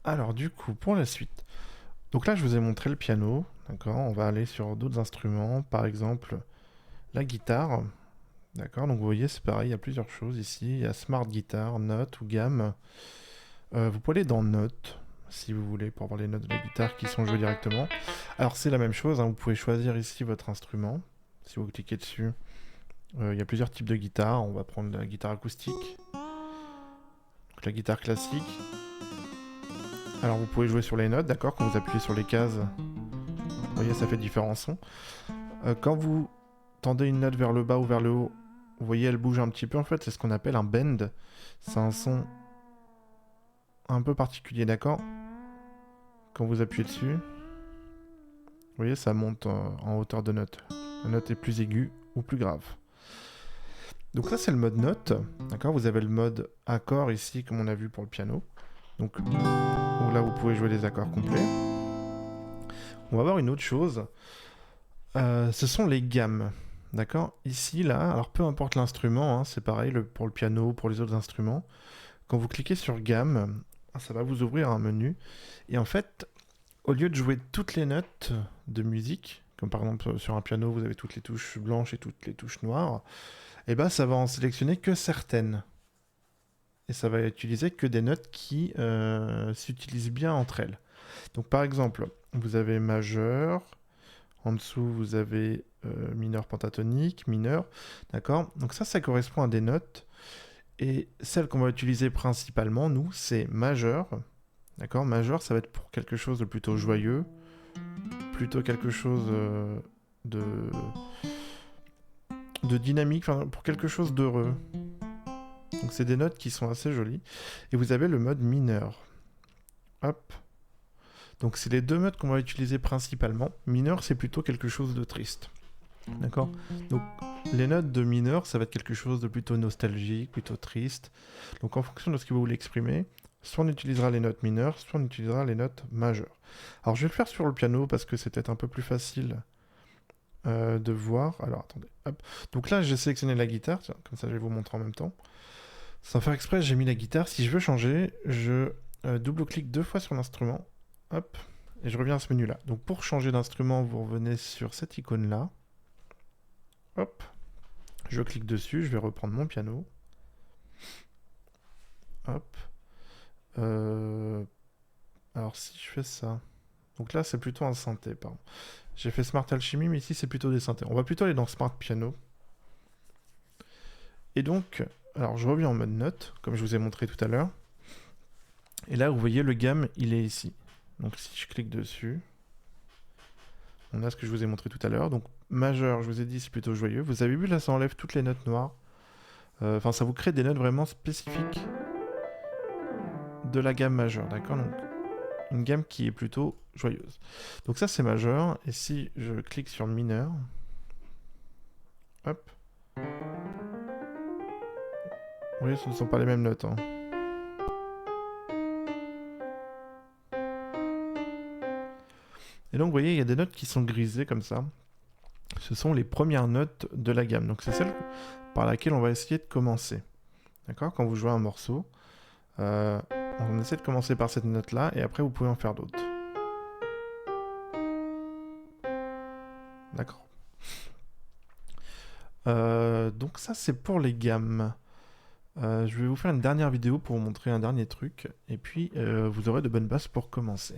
Alors du coup, pour la suite. Donc là, je vous ai montré le piano, d'accord? On va aller sur d'autres instruments, par exemple la guitare, d'accord? Donc vous voyez, c'est pareil, il y a plusieurs choses ici. Il y a Smart Guitar, Notes ou Gamme. Vous pouvez aller dans Notes, si vous voulez, pour voir les notes de la guitare qui sont jouées directement. Alors c'est la même chose, hein, vous pouvez choisir ici votre instrument. Si vous cliquez dessus, il y a plusieurs types de guitares. On va prendre la guitare acoustique, donc la guitare classique. Alors vous pouvez jouer sur les notes, d'accord? Quand vous appuyez sur les cases, vous voyez, ça fait différents sons. Quand vous tendez une note vers le bas ou vers le haut, vous voyez, elle bouge un petit peu. En fait, c'est ce qu'on appelle un bend. C'est un son un peu particulier, d'accord? Quand vous appuyez dessus, vous voyez, ça monte en hauteur de note. La note est plus aiguë ou plus grave. Donc ça, c'est le mode note, d'accord? Vous avez le mode accord ici, comme on a vu pour le piano. Donc où là, vous pouvez jouer des accords complets. On va voir une autre chose. Ce sont les gammes. D'accord? Ici, là, alors peu importe l'instrument, hein, c'est pareil pour le piano, pour les autres instruments. Quand vous cliquez sur gamme, ça va vous ouvrir un menu. Et en fait, au lieu de jouer toutes les notes de musique, comme par exemple sur un piano, vous avez toutes les touches blanches et toutes les touches noires, et ben ça va en sélectionner que certaines. Et ça va utiliser que des notes qui s'utilisent bien entre elles. Donc par exemple, vous avez majeur, en dessous, vous avez mineur pentatonique, mineur. D'accord? Donc ça correspond à des notes. Et celle qu'on va utiliser principalement, nous, c'est majeur. D'accord? Majeur, ça va être pour quelque chose de plutôt joyeux, plutôt quelque chose de, de dynamique, enfin, pour quelque chose d'heureux. Donc c'est des notes qui sont assez jolies. Et vous avez le mode mineur. Hop. Donc c'est les deux modes qu'on va utiliser principalement. Mineur, c'est plutôt quelque chose de triste. D'accord? Donc les notes de mineur, ça va être quelque chose de plutôt nostalgique, plutôt triste. Donc en fonction de ce que vous voulez exprimer, soit on utilisera les notes mineures, soit on utilisera les notes majeures. Alors je vais le faire sur le piano parce que c'est peut-être un peu plus facile de voir. Alors attendez, hop. Donc là j'ai sélectionné la guitare, tiens, comme ça je vais vous montrer en même temps. Sans faire exprès, j'ai mis la guitare. Si je veux changer, je double-clique deux fois sur l'instrument, hop, et je reviens à ce menu-là. Donc pour changer d'instrument, vous revenez sur cette icône-là. Hop, je clique dessus, je vais reprendre mon piano. Hop. Alors si je fais ça... Donc là, c'est plutôt un synthé, pardon. J'ai fait Smart Alchemy, mais ici, c'est plutôt des synthés. On va plutôt aller dans Smart Piano. Et donc, alors je reviens en mode note, comme je vous ai montré tout à l'heure. Et là, vous voyez, le gamme, il est ici. Donc si je clique dessus, on a ce que je vous ai montré tout à l'heure. Donc majeur, je vous ai dit, c'est plutôt joyeux. Vous avez vu, là, ça enlève toutes les notes noires. Enfin, ça vous crée des notes vraiment spécifiques de la gamme majeure, d'accord? Donc une gamme qui est plutôt joyeuse. Donc ça, c'est majeur. Et si je clique sur mineur, hop, vous voyez, ce ne sont pas les mêmes notes, hein. Et donc, vous voyez, il y a des notes qui sont grisées comme ça. Ce sont les premières notes de la gamme. Donc, c'est celle par laquelle on va essayer de commencer. D'accord? Quand vous jouez un morceau, on essaie de commencer par cette note-là et après, vous pouvez en faire d'autres. D'accord. Donc, ça, c'est pour les gammes. Je vais vous faire une dernière vidéo pour vous montrer un dernier truc. Et puis, vous aurez de bonnes bases pour commencer.